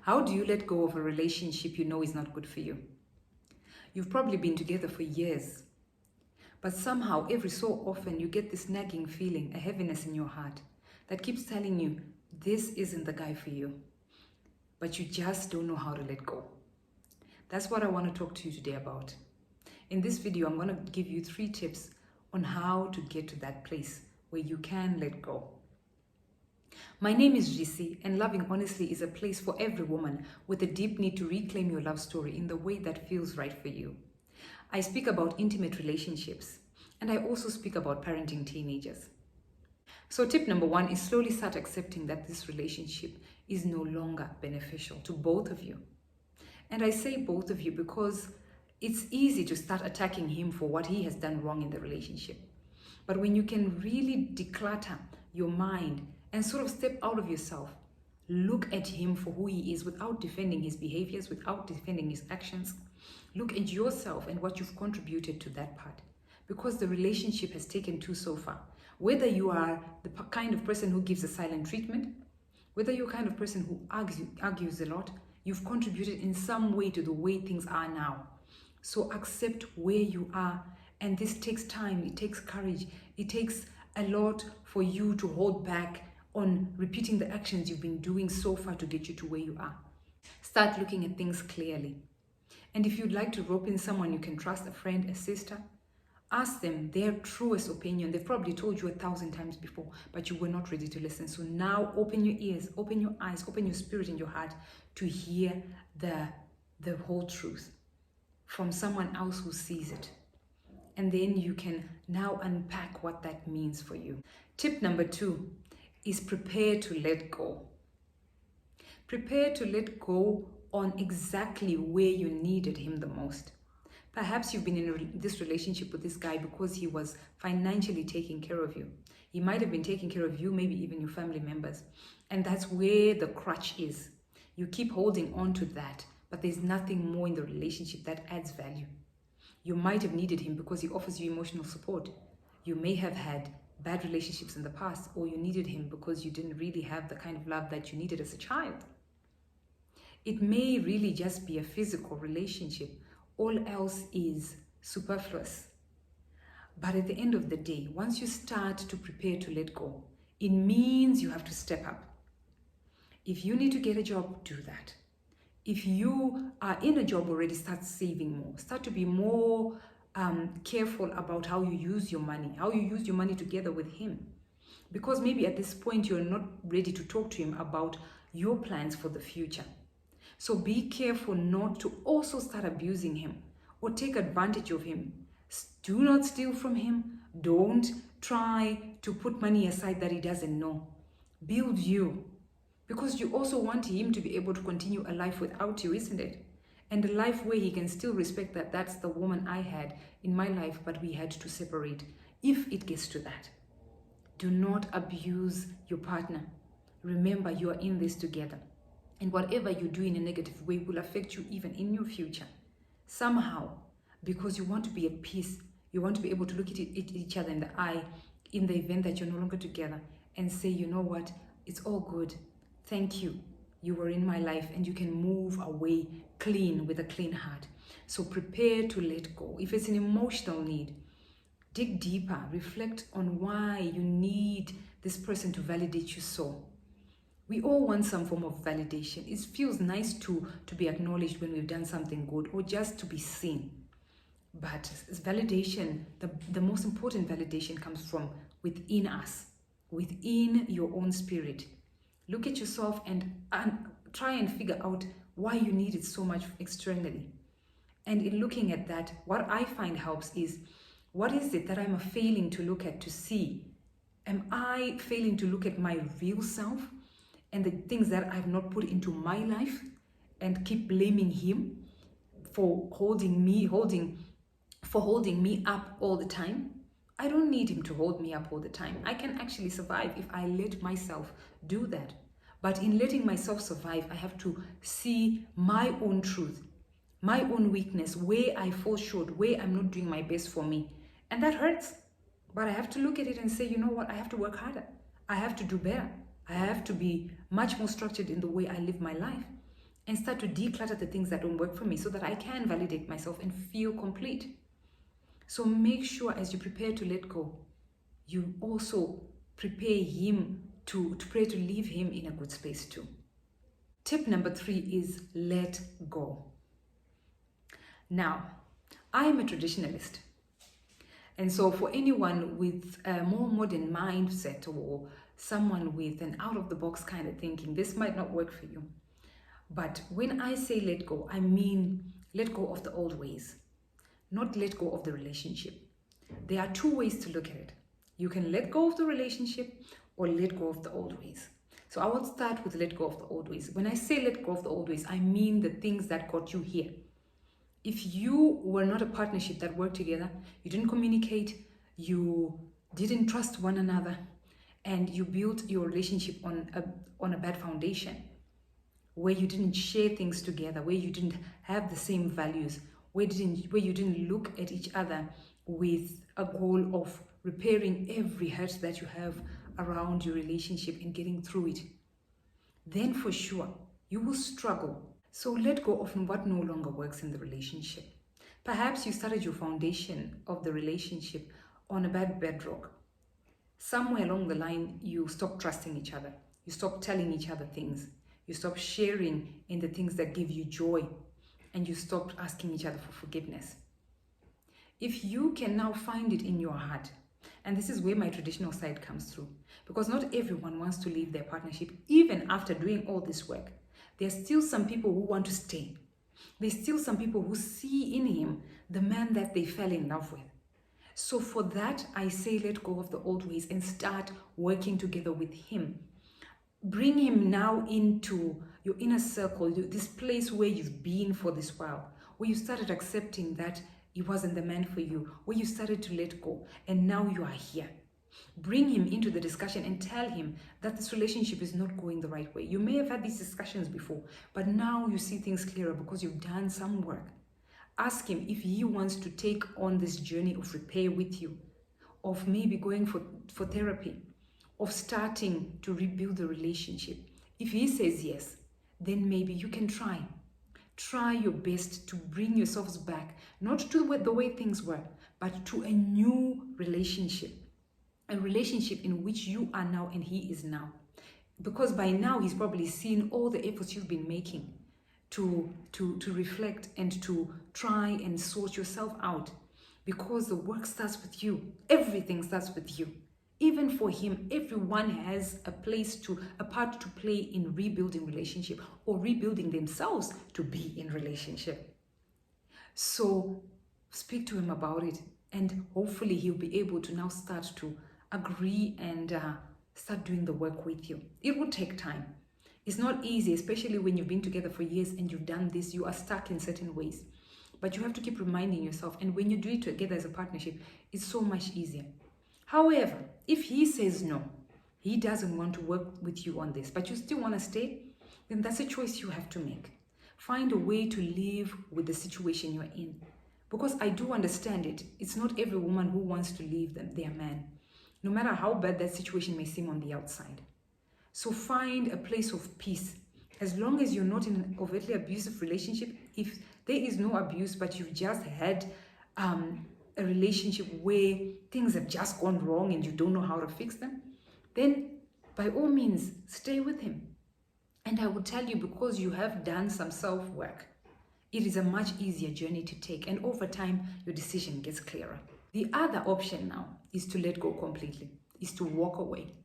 How do you let go of a relationship you know is not good for you? You've probably been together for years, but somehow every so often you get this nagging feeling, a heaviness in your heart that keeps telling you this isn't the guy for you, but you just don't know how to let go. That's what I want to talk to you today about. In this video, I'm going to give you 3 tips on how to get to that place where you can let go. My name is Jisi, and Loving Honestly is a place for every woman with a deep need to reclaim your love story in the way that feels right for you. I speak about intimate relationships, and I also speak about parenting teenagers. So tip number 1 is slowly start accepting that this relationship is no longer beneficial to both of you. And I say both of you because it's easy to start attacking him for what he has done wrong in the relationship. But when you can really declutter your mind and sort of step out of yourself, look at him for who he is without defending his behaviors, without defending his actions, look at yourself and what you've contributed to that part. Because the relationship has taken 2 so far. Whether you are the kind of person who gives a silent treatment, whether you're the kind of person who argues a lot, you've contributed in some way to the way things are now. So accept where you are. And this takes time, it takes courage, it takes a lot for you to hold back on repeating the actions you've been doing so far to get you to where you are. Start looking at things clearly. And if you'd like to rope in someone you can trust, a friend, a sister, ask them their truest opinion. They've probably told you 1,000 times before, but you were not ready to listen. So now open your ears, open your eyes, open your spirit and your heart to hear the whole truth from someone else who sees it. And then you can now unpack what that means for you. Tip number 2 is prepare to let go. Prepare to let go on exactly where you needed him the most. Perhaps you've been in this relationship with this guy because he was financially taking care of you. He might have been taking care of you, maybe even your family members. And that's where the crutch is. You keep holding on to that, but there's nothing more in the relationship that adds value. You might have needed him because he offers you emotional support. You may have had bad relationships in the past, or you needed him because you didn't really have the kind of love that you needed as a child. It may really just be a physical relationship. All else is superfluous. But at the end of the day, once you start to prepare to let go, it means you have to step up. If you need to get a job, do that. If you are in a job already, start saving more. Start to be more careful about how you use your money together with him. Because maybe at this point, you're not ready to talk to him about your plans for the future. So be careful not to also start abusing him or take advantage of him. Do not steal from him. Don't try to put money aside that he doesn't know. Build you. Because you also want him to be able to continue a life without you, isn't it? And a life where he can still respect that that's the woman I had in my life, but we had to separate. If it gets to that, do not abuse your partner. Remember, you are in this together. And whatever you do in a negative way will affect you even in your future. Somehow, because you want to be at peace, you want to be able to look at each other in the eye in the event that you're no longer together and say, you know what, it's all good. Thank you. You were in my life, and you can move away clean with a clean heart. So prepare to let go. If it's an emotional need, dig deeper. Reflect on why you need this person to validate you so. We all want some form of validation. It feels nice to be acknowledged when we've done something good, or just to be seen. But validation, the most important validation comes from within us, within your own spirit. Look at yourself and try and figure out why you need it so much externally. And in looking at that, what I find helps is, what is it that I'm failing to look at to see? Am I failing to look at my real self and the things that I've not put into my life, and keep blaming him for holding me up all the time? I don't need him to hold me up all the time. I can actually survive if I let myself do that. But in letting myself survive, I have to see my own truth, my own weakness, where I fall short, where I'm not doing my best for me. And that hurts. But I have to look at it and say, you know what? I have to work harder. I have to do better. I have to be much more structured in the way I live my life. and start to declutter the things that don't work for me so that I can validate myself and feel complete. So make sure as you prepare to let go, you also prepare him to pray to leave him in a good space too. Tip number 3 is let go. Now, I am a traditionalist. And so for anyone with a more modern mindset or someone with an out-of-the-box kind of thinking, this might not work for you. But when I say let go, I mean let go of the old ways, not let go of the relationship. There are 2 ways to look at it. You can let go of the relationship or let go of the old ways. So I will start with let go of the old ways. When I say let go of the old ways, I mean the things that got you here. If you were not a partnership that worked together, you didn't communicate, you didn't trust one another, and you built your relationship on a bad foundation, where you didn't share things together, where you didn't have the same values, where you didn't look at each other with a goal of repairing every hurt that you have around your relationship and getting through it, then for sure you will struggle. So let go of what no longer works in the relationship. Perhaps you started your foundation of the relationship on a bad bedrock. Somewhere along the line, you stopped trusting each other. You stopped telling each other things. You stopped sharing in the things that give you joy. And you stopped asking each other for forgiveness. If you can now find it in your heart, and this is where my traditional side comes through, because not everyone wants to leave their partnership even after doing all this work. There's still some people who want to stay. There's still some people who see in him the man that they fell in love with. So for that, I say let go of the old ways and start working together with him. Bring him now into your inner circle, this place where you've been for this while, where you started accepting that he wasn't the man for you, where you started to let go, and now you are here. Bring him into the discussion and tell him that this relationship is not going the right way. You may have had these discussions before, but now you see things clearer because you've done some work. Ask him if he wants to take on this journey of repair with you, of maybe going for therapy, of starting to rebuild the relationship. If he says yes, then maybe you can try. Try your best to bring yourselves back, not to the way things were, but to a new relationship. A relationship in which you are now and he is now. Because by now he's probably seen all the efforts you've been making to reflect and to try and sort yourself out. Because the work starts with you. Everything starts with you. Even for him, everyone has a part to play in rebuilding relationship or rebuilding themselves to be in relationship. So speak to him about it, and hopefully he'll be able to now start to agree and start doing the work with you. It will take time. It's not easy, especially when you've been together for years and you've done this, you are stuck in certain ways. But you have to keep reminding yourself, and when you do it together as a partnership, it's so much easier. However, if he says no, he doesn't want to work with you on this, but you still want to stay, then that's a choice you have to make. Find a way to live with the situation you're in. Because I do understand it. It's not every woman who wants to leave their man, no matter how bad that situation may seem on the outside. So find a place of peace. As long as you're not in an overtly abusive relationship, if there is no abuse, but you've just had a relationship where things have just gone wrong and you don't know how to fix them, then by all means, stay with him. And I will tell you, because you have done some self-work, it is a much easier journey to take, and over time, your decision gets clearer. The other option now is to let go completely, is to walk away,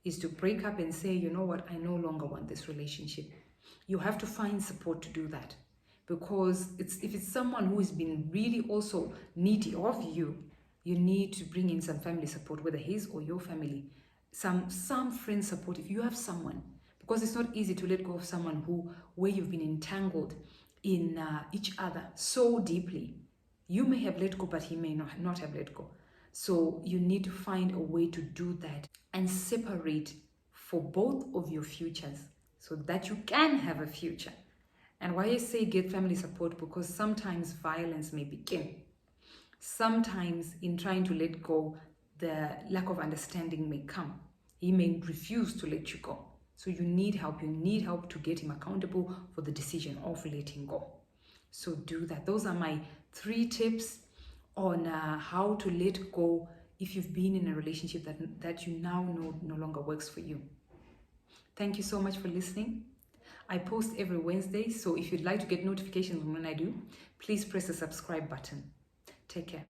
is to break up and say, you know what, I no longer want this relationship. You have to find support to do that, because if it's someone who has been really also needy of you, you need to bring in some family support, whether his or your family, some friend support if you have someone, because it's not easy to let go of someone where you've been entangled in each other so deeply. You may have let go, but he may not have let go. So you need to find a way to do that and separate for both of your futures so that you can have a future. And why I say get family support, because sometimes violence may begin. Sometimes in trying to let go, the lack of understanding may come. He may refuse to let you go. So you need help. You need help to get him accountable for the decision of letting go. So do that. Those are my 3 tips on how to let go if you've been in a relationship that you now know no longer works for you. Thank you so much for listening. I post every Wednesday, so if you'd like to get notifications when I do, please press the subscribe button. Take care.